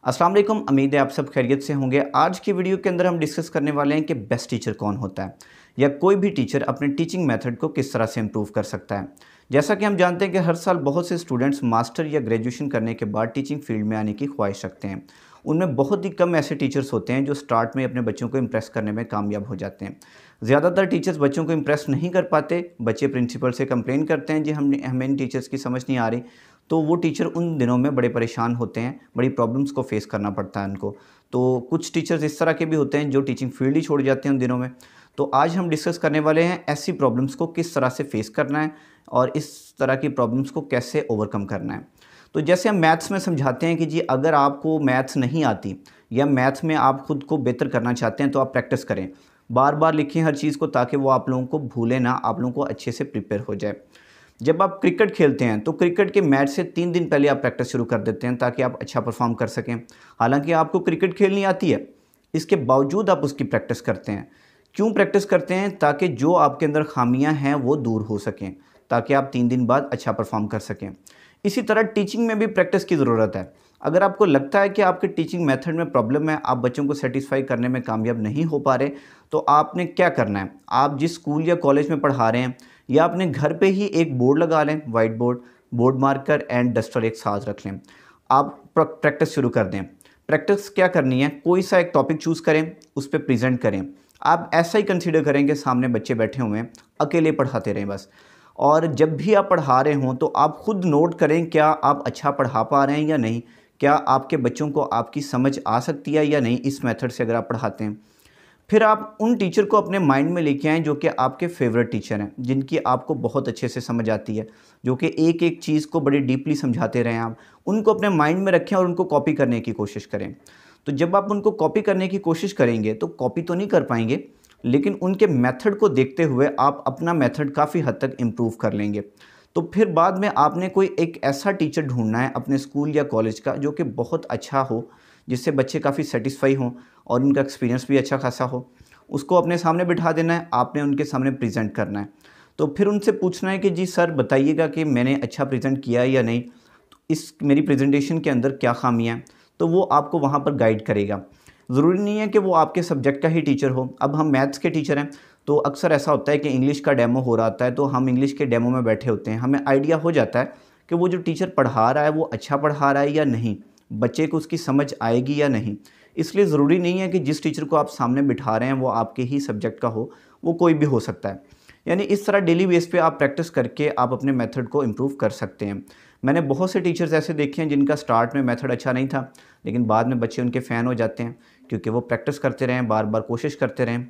अस्सलाम वालेकुम। उम्मीद है आप सब खैरियत से होंगे। आज की वीडियो के अंदर हम डिस्कस करने वाले हैं कि बेस्ट टीचर कौन होता है या कोई भी टीचर अपने टीचिंग मेथड को किस तरह से इम्प्रूव कर सकता है। जैसा कि हम जानते हैं कि हर साल बहुत से स्टूडेंट्स मास्टर या ग्रेजुएशन करने के बाद टीचिंग फील्ड में आने की ख्वाहिश रखते हैं। उनमें बहुत ही कम ऐसे टीचर्स होते हैं जो स्टार्ट में अपने बच्चों को इम्प्रेस करने में कामयाब हो जाते हैं। ज़्यादातर टीचर्स बच्चों को इम्प्रेस नहीं कर पाते। बच्चे प्रिंसिपल से कंप्लेन करते हैं जी हमें इन टीचर्स की समझ नहीं आ रही। तो वो टीचर उन दिनों में बड़े परेशान होते हैं, बड़ी प्रॉब्लम्स को फेस करना पड़ता है उनको। तो कुछ टीचर्स इस तरह के भी होते हैं जो टीचिंग फील्ड ही छोड़ जाते हैं उन दिनों में। तो आज हम डिस्कस करने वाले हैं ऐसी प्रॉब्लम्स को किस तरह से फेस करना है और इस तरह की प्रॉब्लम्स को कैसे ओवरकम करना है। तो जैसे हम मैथ्स में समझाते हैं कि जी अगर आपको मैथ्स नहीं आती या मैथ्स में आप खुद को बेहतर करना चाहते हैं तो आप प्रैक्टिस करें, बार बार लिखें हर चीज़ को, ताकि वो आप लोगों को भूले ना, आप लोगों को अच्छे से प्रिपेयर हो जाए। जब आप क्रिकेट खेलते हैं तो क्रिकेट के मैच से 3 दिन पहले आप प्रैक्टिस शुरू कर देते हैं ताकि आप अच्छा परफॉर्म कर सकें। हालांकि आपको क्रिकेट खेलनी आती है, इसके बावजूद आप उसकी प्रैक्टिस करते हैं। क्यों प्रैक्टिस करते हैं? ताकि जो आपके अंदर खामियां हैं वो दूर हो सकें, ताकि आप 3 दिन बाद अच्छा परफॉर्म कर सकें। इसी तरह टीचिंग में भी प्रैक्टिस की ज़रूरत है। अगर आपको लगता है कि आपके टीचिंग मेथड में प्रॉब्लम है, आप बच्चों को सेटिस्फाई करने में कामयाब नहीं हो पा रहे, तो आपने क्या करना है, आप जिस स्कूल या कॉलेज में पढ़ा रहे हैं या अपने घर पे ही एक बोर्ड लगा लें, white board, board marker and duster एक साथ रख लें। आप प्रैक्टिस शुरू कर दें। प्रैक्टिस क्या करनी है, कोई सा एक टॉपिक चूज़ करें, उस पर प्रेजेंट करें। आप ऐसा ही कंसीडर करें कि सामने बच्चे बैठे हुए हैं, अकेले पढ़ाते रहें बस। और जब भी आप पढ़ा रहे हों तो आप खुद नोट करें क्या आप अच्छा पढ़ा पा रहे हैं या नहीं, क्या आपके बच्चों को आपकी समझ आ सकती है या नहीं इस मेथड से अगर आप पढ़ाते हैं। फिर आप उन टीचर को अपने माइंड में लेके आएँ जो कि आपके फेवरेट टीचर हैं, जिनकी आपको बहुत अच्छे से समझ आती है, जो कि एक-एक चीज़ को बड़ी डीपली समझाते रहें आप। उनको अपने माइंड में रखें और उनको कॉपी करने की कोशिश करें। तो जब आप उनको कॉपी करने की कोशिश करेंगे तो कॉपी तो नहीं कर पाएँगे, लेकिन उनके मेथड को देखते हुए आप अपना मेथड काफ़ी हद तक इम्प्रूव कर लेंगे। तो फिर बाद में आपने कोई एक ऐसा टीचर ढूँढना है अपने स्कूल या कॉलेज का जो कि बहुत अच्छा हो, जिससे बच्चे काफ़ी सैटिस्फाई हों और उनका एक्सपीरियंस भी अच्छा खासा हो। उसको अपने सामने बिठा देना है, आपने उनके सामने प्रेज़ेंट करना है। तो फिर उनसे पूछना है कि जी सर बताइएगा कि मैंने अच्छा प्रेज़ेंट किया है या नहीं? तो इस मेरी प्रेज़ेंटेशन के अंदर क्या ख़ामियाँ हैं? तो वो आपको वहाँ पर गाइड करेगा। ज़रूरी नहीं है कि वो आपके सब्जेक्ट का ही टीचर हो। अब हम मैथ्स के टीचर हैं, तो अक्सर ऐसा होता है कि इंग्लिश का डेमो हो रहा होता है, तो हम इंग्लिश के डेमो में बैठे होते हैं। हमें आइडिया हो जाता है कि वो जो टीचर पढ़ा रहा है वो अच्छा पढ़ा रहा है या नहीं, बच्चे को उसकी समझ आएगी या नहीं। इसलिए ज़रूरी नहीं है कि जिस टीचर को आप सामने बिठा रहे हैं वो आपके ही सब्जेक्ट का हो, वो कोई भी हो सकता है। यानी इस तरह डेली बेस पे आप प्रैक्टिस करके आप अपने मेथड को इम्प्रूव कर सकते हैं। मैंने बहुत से टीचर्स ऐसे देखे हैं जिनका स्टार्ट में मेथड अच्छा नहीं था, लेकिन बाद में बच्चे उनके फ़ैन हो जाते हैं, क्योंकि वो प्रैक्टिस करते रहें, बार-बार कोशिश करते रहें।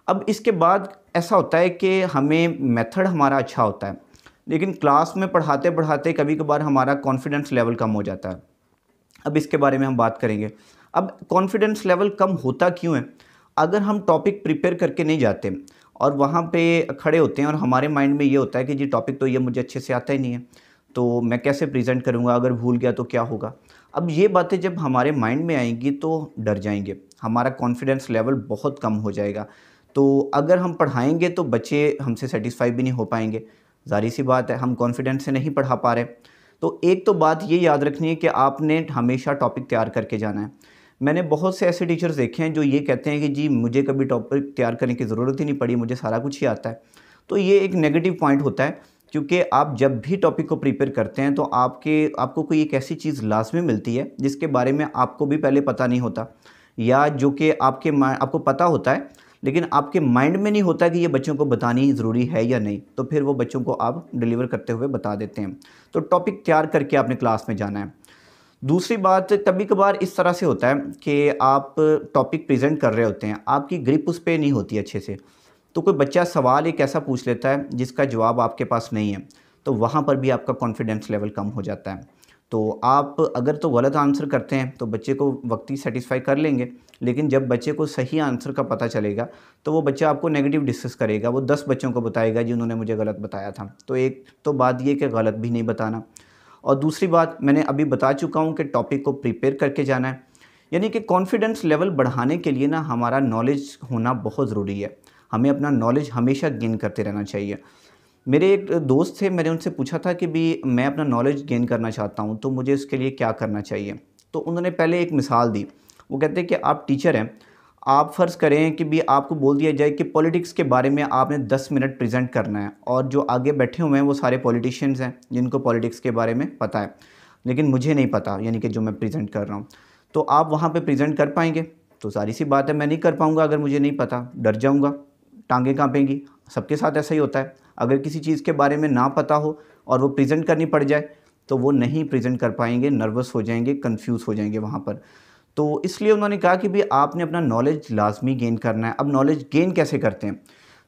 अब इसके बाद ऐसा होता है कि हमें मेथड हमारा अच्छा होता है, लेकिन क्लास में पढ़ाते-पढ़ाते कभी-कभार हमारा कॉन्फिडेंस लेवल कम हो जाता है। अब इसके बारे में हम बात करेंगे। अब कॉन्फिडेंस लेवल कम होता क्यों है? अगर हम टॉपिक प्रिपेयर करके नहीं जाते और वहाँ पे खड़े होते हैं और हमारे माइंड में ये होता है कि जी टॉपिक तो ये मुझे अच्छे से आता ही नहीं है, तो मैं कैसे प्रेज़ेंट करूँगा, अगर भूल गया तो क्या होगा? अब ये बातें जब हमारे माइंड में आएँगी तो डर जाएँगे, हमारा कॉन्फिडेंस लेवल बहुत कम हो जाएगा। तो अगर हम पढ़ाएँगे तो बच्चे हमसे सैटिस्फाई भी नहीं हो पाएँगे। ज़ाहिर-सी बात है, हम कॉन्फिडेंस से नहीं पढ़ा पा रहे। तो एक तो बात ये याद रखनी है कि आपने हमेशा टॉपिक तैयार करके जाना है। मैंने बहुत से ऐसे टीचर्स देखे हैं जो ये कहते हैं कि जी मुझे कभी टॉपिक तैयार करने की ज़रूरत ही नहीं पड़ी, मुझे सारा कुछ ही आता है। तो ये एक नेगेटिव पॉइंट होता है, क्योंकि आप जब भी टॉपिक को प्रिपेयर करते हैं तो आपको कोई एक ऐसी चीज़ लाज़मी मिलती है जिसके बारे में आपको भी पहले पता नहीं होता, या जो कि आपको पता होता है लेकिन आपके माइंड में नहीं होता कि ये बच्चों को बतानी ज़रूरी है या नहीं, तो फिर वो बच्चों को आप डिलीवर करते हुए बता देते हैं। तो टॉपिक तैयार करके आपने क्लास में जाना है। दूसरी बात, कभी-कभार इस तरह से होता है कि आप टॉपिक प्रेज़ेंट कर रहे होते हैं, आपकी ग्रिप उस पे नहीं होती अच्छे से। तो कोई बच्चा सवाल एक ऐसा पूछ लेता है जिसका जवाब आपके पास नहीं है, तो वहाँ पर भी आपका कॉन्फिडेंस लेवल कम हो जाता है। तो आप अगर तो गलत आंसर करते हैं तो बच्चे को वक़्ती सैटिस्फाई कर लेंगे, लेकिन जब बच्चे को सही आंसर का पता चलेगा तो वो बच्चा आपको नेगेटिव डिस्कस करेगा, वो 10 बच्चों को बताएगा जी उन्होंने मुझे गलत बताया था। तो एक तो बात ये कि गलत भी नहीं बताना, और दूसरी बात मैंने अभी बता चुका हूँ कि टॉपिक को प्रिपेयर करके जाना है। यानी कि कॉन्फिडेंस लेवल बढ़ाने के लिए ना हमारा नॉलेज होना बहुत ज़रूरी है। हमें अपना नॉलेज हमेशा गेन करते रहना चाहिए। मेरे एक दोस्त थे, मैंने उनसे पूछा था कि भी मैं अपना नॉलेज गेन करना चाहता हूँ, तो मुझे इसके लिए क्या करना चाहिए? तो उन्होंने पहले एक मिसाल दी। वो कहते हैं कि आप टीचर हैं, आप फ़र्ज़ करें कि भी आपको बोल दिया जाए कि पॉलिटिक्स के बारे में आपने 10 मिनट प्रेजेंट करना है, और जो आगे बैठे हुए हैं वो सारे पॉलिटिशियंस हैं जिनको पॉलिटिक्स के बारे में पता है, लेकिन मुझे नहीं पता, यानी कि जो मैं प्रेजेंट कर रहा हूँ। तो आप वहाँ पे प्रेजेंट कर पाएंगे? तो सारी सी बात है, मैं नहीं कर पाऊँगा। अगर मुझे नहीं पता, डर जाऊँगा, टांगें काँपेंगी। सबके साथ ऐसा ही होता है। अगर किसी चीज़ के बारे में ना पता हो और वो प्रेजेंट करनी पड़ जाए तो वो नहीं प्रेजेंट कर पाएंगे, नर्वस हो जाएंगे, कंफ्यूज हो जाएंगे वहाँ पर। तो इसलिए उन्होंने कहा कि भाई आपने अपना नॉलेज लाजमी गेन करना है। अब नॉलेज गेन कैसे करते हैं?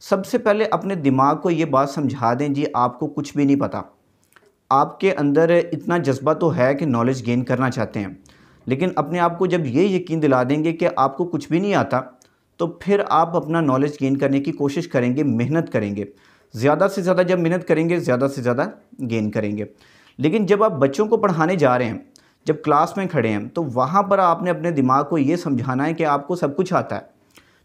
सबसे पहले अपने दिमाग को ये बात समझा दें, जी आपको कुछ भी नहीं पता। आपके अंदर इतना जज्बा तो है कि नॉलेज गेन करना चाहते हैं, लेकिन अपने आप को जब ये यकीन दिला देंगे कि आपको कुछ भी नहीं आता, तो फिर आप अपना नॉलेज गेन करने की कोशिश करेंगे, मेहनत करेंगे। ज़्यादा से ज़्यादा जब मेहनत करेंगे, ज़्यादा से ज़्यादा गेन करेंगे। लेकिन जब आप बच्चों को पढ़ाने जा रहे हैं, जब क्लास में खड़े हैं, तो वहाँ पर आपने अपने दिमाग को ये समझाना है कि आपको सब कुछ आता है।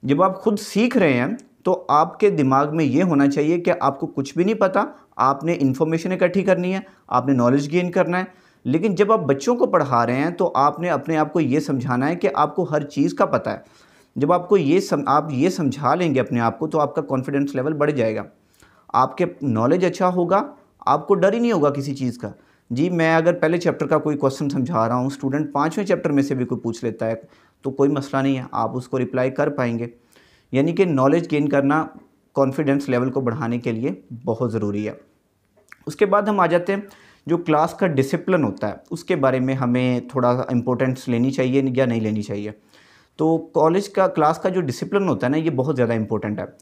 जब आप खुद सीख रहे हैं तो आपके दिमाग में ये होना चाहिए कि आपको कुछ भी नहीं पता, आपने इन्फॉर्मेशन इकट्ठी करनी है, आपने नॉलेज गेन करना है। लेकिन जब आप बच्चों को पढ़ा रहे हैं तो आपने अपने आप को ये समझाना है कि आपको हर चीज़ का पता है। जब आपको आप ये समझा लेंगे अपने आप को, तो आपका कॉन्फिडेंस लेवल बढ़ जाएगा, आपके नॉलेज अच्छा होगा, आपको डर ही नहीं होगा किसी चीज़ का। जी, मैं अगर पहले चैप्टर का कोई क्वेश्चन समझा रहा हूँ, स्टूडेंट 5वें चैप्टर में से भी कोई पूछ लेता है, तो कोई मसला नहीं है, आप उसको रिप्लाई कर पाएंगे। यानी कि नॉलेज गेन करना कॉन्फिडेंस लेवल को बढ़ाने के लिए बहुत ज़रूरी है। उसके बाद हम आ जाते हैं, जो क्लास का डिसिप्लिन होता है उसके बारे में हमें थोड़ा सा इम्पोर्टेंस लेनी चाहिए या नहीं लेनी चाहिए। तो क्लास का जो डिसिप्लिन होता है ना, ये बहुत ज़्यादा इम्पोर्टेंट है।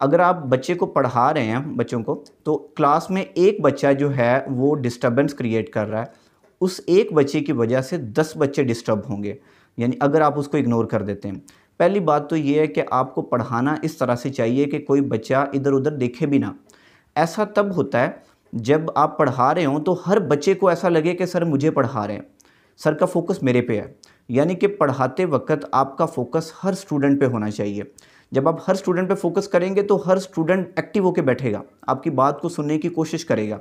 अगर आप बच्चे को पढ़ा रहे हैं, बच्चों को, तो क्लास में एक बच्चा जो है वो डिस्टर्बेंस क्रिएट कर रहा है, उस एक बच्चे की वजह से 10 बच्चे डिस्टर्ब होंगे, यानी अगर आप उसको इग्नोर कर देते हैं। पहली बात तो ये है कि आपको पढ़ाना इस तरह से चाहिए कि कोई बच्चा इधर उधर देखे भी ना। ऐसा तब होता है जब आप पढ़ा रहे हों तो हर बच्चे को ऐसा लगे कि सर मुझे पढ़ा रहे हैं, सर का फोकस मेरे पे है। यानी कि पढ़ाते वक्त आपका फोकस हर स्टूडेंट पे होना चाहिए। जब आप हर स्टूडेंट पे फोकस करेंगे तो हर स्टूडेंट एक्टिव होकर बैठेगा, आपकी बात को सुनने की कोशिश करेगा,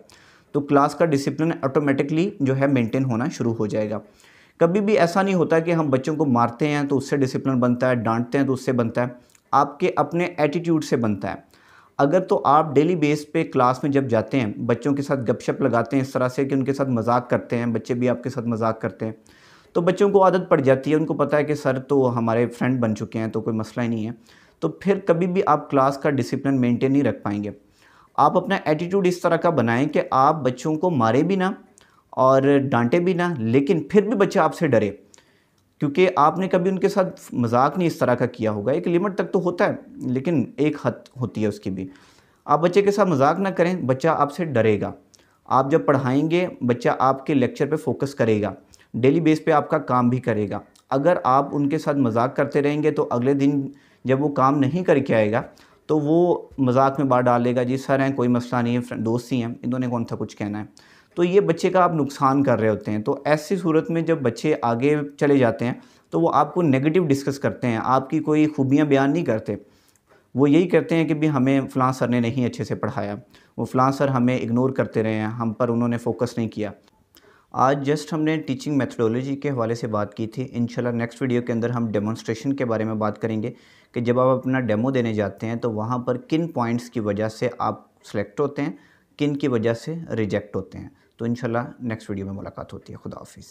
तो क्लास का डिसिप्लिन ऑटोमेटिकली जो है मेंटेन होना शुरू हो जाएगा। कभी भी ऐसा नहीं होता कि हम बच्चों को मारते हैं तो उससे डिसिप्लिन बनता है, डांटते हैं तो उससे बनता है, आपके अपने एटीट्यूड से बनता है। अगर तो आप डेली बेस पे क्लास में जब जाते हैं, बच्चों के साथ गपशप लगाते हैं इस तरह से कि उनके साथ मजाक करते हैं, बच्चे भी आपके साथ मजाक करते हैं, तो बच्चों को आदत पड़ जाती है, उनको पता है कि सर तो हमारे फ्रेंड बन चुके हैं तो कोई मसला ही नहीं है। तो फिर कभी भी आप क्लास का डिसिप्लिन मेंटेन नहीं रख पाएंगे। आप अपना एटीट्यूड इस तरह का बनाएं कि आप बच्चों को मारे भी ना और डांटे भी ना, लेकिन फिर भी बच्चा आपसे डरे, क्योंकि आपने कभी उनके साथ मजाक नहीं इस तरह का किया होगा। एक लिमिट तक तो होता है, लेकिन एक हद होती है उसकी भी। आप बच्चे के साथ मजाक ना करें, बच्चा आपसे डरेगा। आप जब पढ़ाएंगे, बच्चा आपके लेक्चर पे फोकस करेगा, डेली बेस पे आपका काम भी करेगा। अगर आप उनके साथ मजाक करते रहेंगे तो अगले दिन जब वो काम नहीं करके आएगा तो वो मजाक में बात डालेगा, जी सर हैं, कोई मसला नहीं है, दोस्त ही हैं, इन्होंने कौन सा कुछ कहना है। तो ये बच्चे का आप नुकसान कर रहे होते हैं। तो ऐसी सूरत में जब बच्चे आगे चले जाते हैं तो वो आपको नेगेटिव डिस्कस करते हैं, आपकी कोई खूबियाँ बयान नहीं करते। वो यही कहते हैं कि भी हमें फ़लाँ सर ने नहीं अच्छे से पढ़ाया, वो फ़लाँ सर हमें इग्नोर करते रहे हैं, हम पर उन्होंने फ़ोकस नहीं किया। आज जस्ट हमने टीचिंग मेथडोलॉजी के हवाले से बात की थी। इंशाल्लाह नेक्स्ट वीडियो के अंदर हम डेमोन्स्ट्रेशन के बारे में बात करेंगे कि जब आप अपना डेमो देने जाते हैं तो वहाँ पर किन पॉइंट्स की वजह से आप सेलेक्ट होते हैं, किन की वजह से रिजेक्ट होते हैं। तो इंशाल्लाह नेक्स्ट वीडियो में मुलाकात होती है। खुदा हाफिज़।